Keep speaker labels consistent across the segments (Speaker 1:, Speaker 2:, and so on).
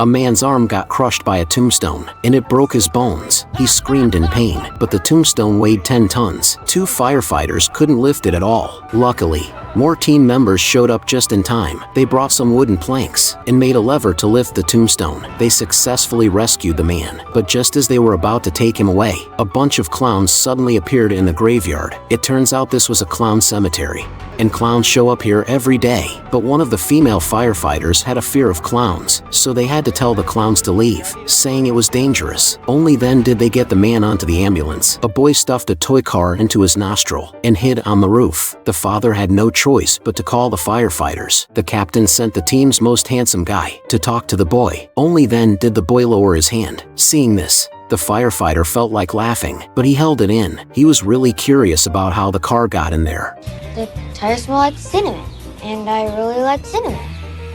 Speaker 1: A man's arm got crushed by a tombstone, and it broke his bones. He screamed in pain, but the tombstone weighed 10 tons. 2 firefighters couldn't lift it at all. Luckily, more team members showed up just in time. They brought some wooden planks and made a lever to lift the tombstone. They successfully rescued the man, but just as they were about to take him away, a bunch of clowns suddenly appeared in the graveyard. It turns out this was a clown cemetery, and clowns show up here every day. But one of the female firefighters had a fear of clowns, so they had to tell the clowns to leave, saying it was dangerous. Only then did they get the man onto the ambulance. A boy stuffed a toy car into his nostril and hid on the roof. The father had no choice but to call the firefighters. The captain sent the team's most handsome guy to talk to the boy. Only then did the boy lower his hand. Seeing this, the firefighter felt like laughing, but he held it in. He was really curious about how the car got in there.
Speaker 2: The tires smell like cinnamon, and I really like cinnamon.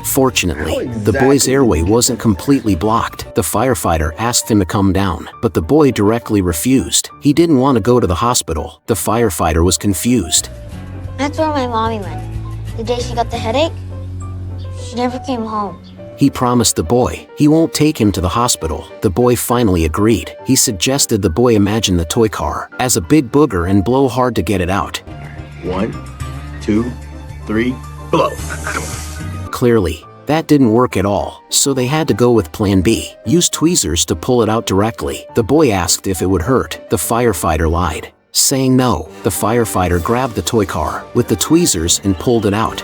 Speaker 1: Fortunately, the boy's airway wasn't completely blocked. The firefighter asked him to come down, but the boy directly refused. He didn't want to go to the hospital. The firefighter was confused.
Speaker 2: That's where my mommy went. The day she got the headache, she never came home.
Speaker 1: He promised the boy he won't take him to the hospital. The boy finally agreed. He suggested the boy imagine the toy car as a big booger and blow hard to get it out.
Speaker 3: 1, 2, 3, blow.
Speaker 1: Clearly, that didn't work at all, so they had to go with plan B. Use tweezers to pull it out directly. The boy asked if it would hurt. The firefighter lied, saying no. The firefighter grabbed the toy car with the tweezers and pulled it out.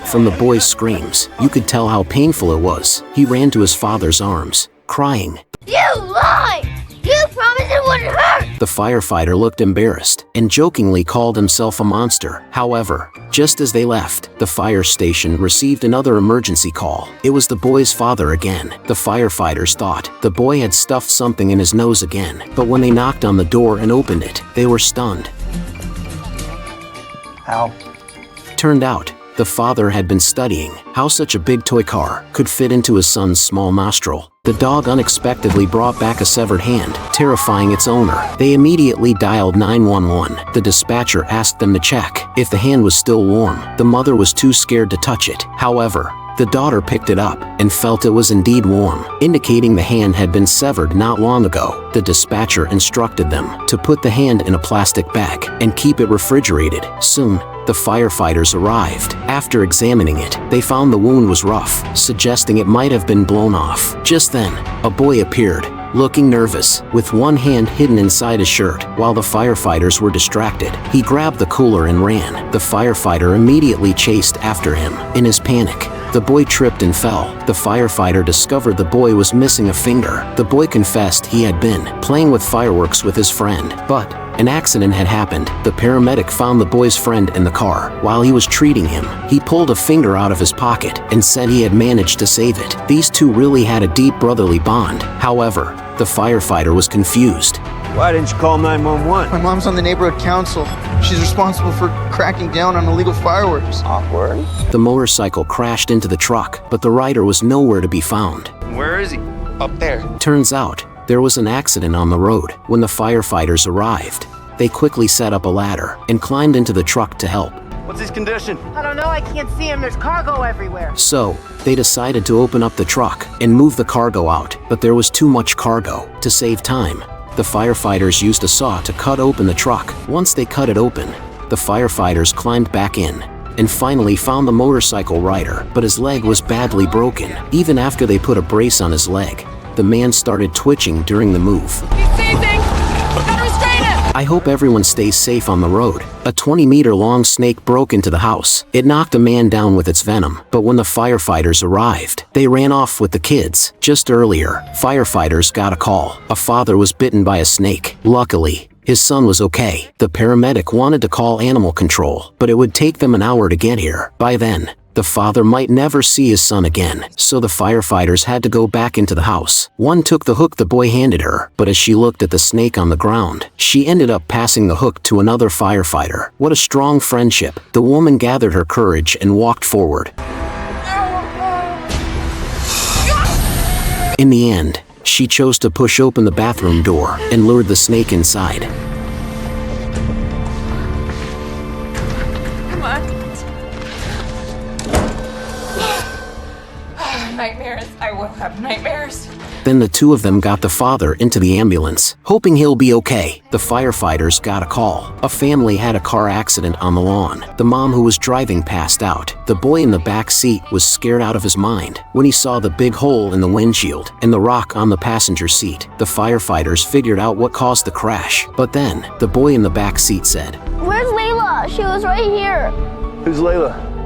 Speaker 1: From the boy's screams, you could tell how painful it was. He ran to his father's arms, crying.
Speaker 2: You lied! You promised it wouldn't hurt!
Speaker 1: The firefighter looked embarrassed and jokingly called himself a monster. However, just as they left, the fire station received another emergency call. It was the boy's father again. The firefighters thought the boy had stuffed something in his nose again, but when they knocked on the door and opened it, they were stunned.
Speaker 3: Ow.
Speaker 1: Turned out, the father had been studying how such a big toy car could fit into his son's small nostril. The dog unexpectedly brought back a severed hand, terrifying its owner. They immediately dialed 911. The dispatcher asked them to check if the hand was still warm. The mother was too scared to touch it. However, the daughter picked it up and felt it was indeed warm, indicating the hand had been severed not long ago. The dispatcher instructed them to put the hand in a plastic bag and keep it refrigerated. Soon, the firefighters arrived. After examining it, they found the wound was rough, suggesting it might have been blown off. Just then, a boy appeared, looking nervous, with one hand hidden inside his shirt. While the firefighters were distracted, he grabbed the cooler and ran. The firefighter immediately chased after him. In his panic, the boy tripped and fell. The firefighter discovered the boy was missing a finger. The boy confessed he had been playing with fireworks with his friend, but an accident had happened. The paramedic found the boy's friend in the car. While he was treating him, he pulled a finger out of his pocket and said he had managed to save it. These two really had a deep brotherly bond. However, the firefighter was confused.
Speaker 4: Why didn't you call 911?
Speaker 5: My mom's on the neighborhood council. She's responsible for cracking down on illegal fireworks.
Speaker 4: Awkward.
Speaker 1: The motorcycle crashed into the truck, but the rider was nowhere to be found.
Speaker 4: Where is he?
Speaker 5: Up there.
Speaker 1: Turns out, there was an accident on the road. When the firefighters arrived, they quickly set up a ladder and climbed into the truck to help.
Speaker 4: What's his condition?
Speaker 6: I don't know, I can't see him. There's cargo everywhere.
Speaker 1: So, they decided to open up the truck and move the cargo out, but there was too much cargo. To save time, the firefighters used a saw to cut open the truck. Once they cut it open, the firefighters climbed back in and finally found the motorcycle rider, but his leg was badly broken. Even after they put a brace on his leg, the man started twitching during the move.
Speaker 6: He's seizing! Gotta restrain him!
Speaker 1: I hope everyone stays safe on the road. A 20-meter-long snake broke into the house. It knocked a man down with its venom, but when the firefighters arrived, they ran off with the kids. Just earlier, firefighters got a call. A father was bitten by a snake. Luckily, his son was okay. The paramedic wanted to call animal control, but it would take them an hour to get here. By then, the father might never see his son again, so the firefighters had to go back into the house. One took the hook the boy handed her, but as she looked at the snake on the ground, she ended up passing the hook to another firefighter. What a strong friendship. The woman gathered her courage and walked forward. In the end, she chose to push open the bathroom door and lured the snake inside.
Speaker 6: Come on. nightmares. I will have nightmares.
Speaker 1: Then the two of them got the father into the ambulance, hoping he'll be okay. The firefighters got a call. A family had a car accident on the lawn. The mom who was driving passed out. The boy in the back seat was scared out of his mind when he saw the big hole in the windshield and the rock on the passenger seat. The firefighters figured out what caused the crash. But then, the boy in the back seat said,
Speaker 2: Where's Layla? She was right here.
Speaker 4: Who's Layla?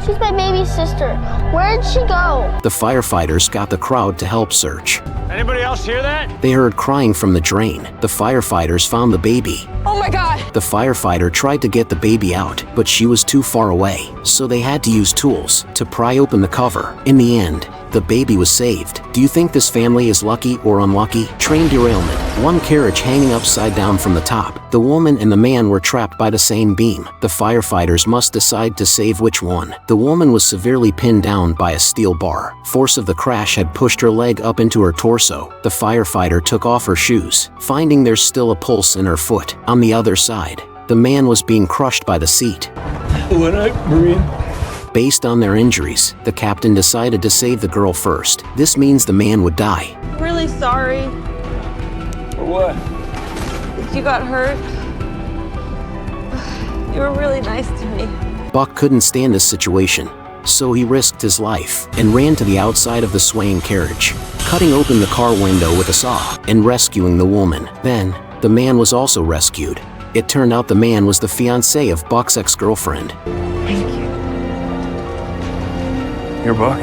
Speaker 2: She's my baby sister. Where did she go?
Speaker 1: The firefighters got the crowd to help search.
Speaker 4: Anybody else hear that?
Speaker 1: They heard crying from the drain. The firefighters found the baby.
Speaker 6: Oh my God.
Speaker 1: The firefighter tried to get the baby out, but she was too far away, so they had to use tools to pry open the cover. In the end, the baby was saved. Do you think this family is lucky or unlucky? Train derailment. One carriage hanging upside down from the top. The woman and the man were trapped by the same beam. The firefighters must decide to save which one. The woman was severely pinned down by a steel bar. Force of the crash had pushed her leg up into her torso. The firefighter took off her shoes, finding there's still a pulse in her foot. On the other side, the man was being crushed by the seat.
Speaker 3: When I breathe.
Speaker 1: Based on their injuries, the captain decided to save the girl first. This means the man would die.
Speaker 6: I'm really sorry.
Speaker 3: For what?
Speaker 6: You got hurt. You were really nice to me.
Speaker 1: Buck couldn't stand this situation, so he risked his life and ran to the outside of the swaying carriage, cutting open the car window with a saw and rescuing the woman. Then, the man was also rescued. It turned out the man was the fiancé of Buck's ex-girlfriend.
Speaker 6: Thank you.
Speaker 3: Your Buck?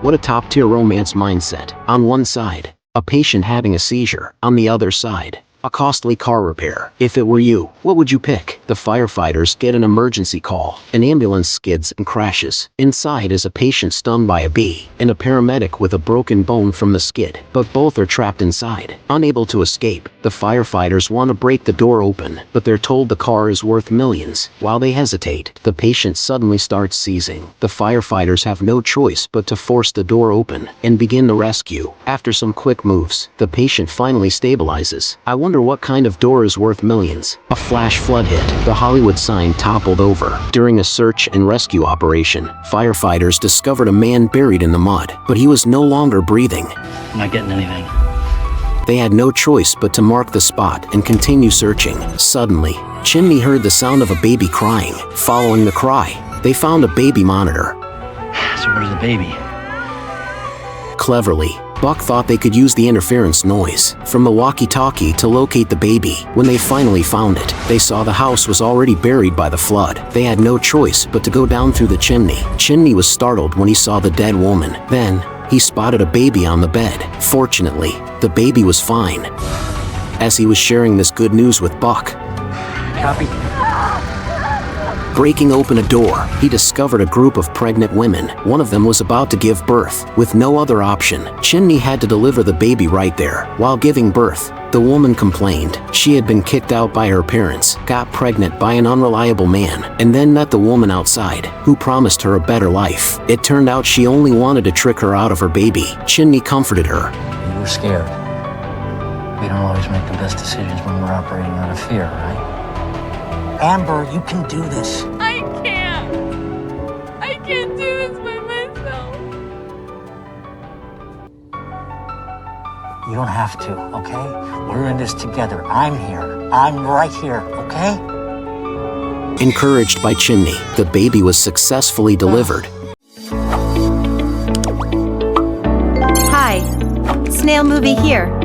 Speaker 1: What a top-tier romance mindset. On one side, a patient having a seizure. On the other side, a costly car repair. If it were you, what would you pick? The firefighters get an emergency call. An ambulance skids and crashes. Inside is a patient stunned by a bee and a paramedic with a broken bone from the skid. But both are trapped inside, unable to escape. The firefighters want to break the door open, but they're told the car is worth millions. While they hesitate, the patient suddenly starts seizing. The firefighters have no choice but to force the door open and begin the rescue. After some quick moves, the patient finally stabilizes. I wonder what kind of door is worth millions. A flash flood hit. The Hollywood sign toppled over. During a search and rescue operation, firefighters discovered a man buried in the mud, but he was no longer breathing.
Speaker 7: I'm not getting anything.
Speaker 1: They had no choice but to mark the spot and continue searching. Suddenly, Chimney heard the sound of a baby crying. Following the cry, they found a baby monitor.
Speaker 7: So where's the baby?
Speaker 1: Cleverly, Buck thought they could use the interference noise from the walkie-talkie to locate the baby. When they finally found it, they saw the house was already buried by the flood. They had no choice but to go down through the chimney. Chimney was startled when he saw the dead woman. Then, he spotted a baby on the bed. Fortunately, the baby was fine. As he was sharing this good news with Buck,
Speaker 7: Copy.
Speaker 1: breaking open a door, he discovered a group of pregnant women. One of them was about to give birth. With no other option, Chimney had to deliver the baby right there. While giving birth, the woman complained. She had been kicked out by her parents, got pregnant by an unreliable man, and then met the woman outside, who promised her a better life. It turned out she only wanted to trick her out of her baby. Chimney comforted her.
Speaker 7: You were scared. We don't always make the best decisions when we're operating out of fear, right? Amber, you can do this.
Speaker 6: I can't. I can't do this by myself.
Speaker 7: You don't have to, okay? We're in this together. I'm here. I'm right here, okay?
Speaker 1: Encouraged by Chimney, the baby was successfully delivered.
Speaker 8: Hi, Snail Movie here.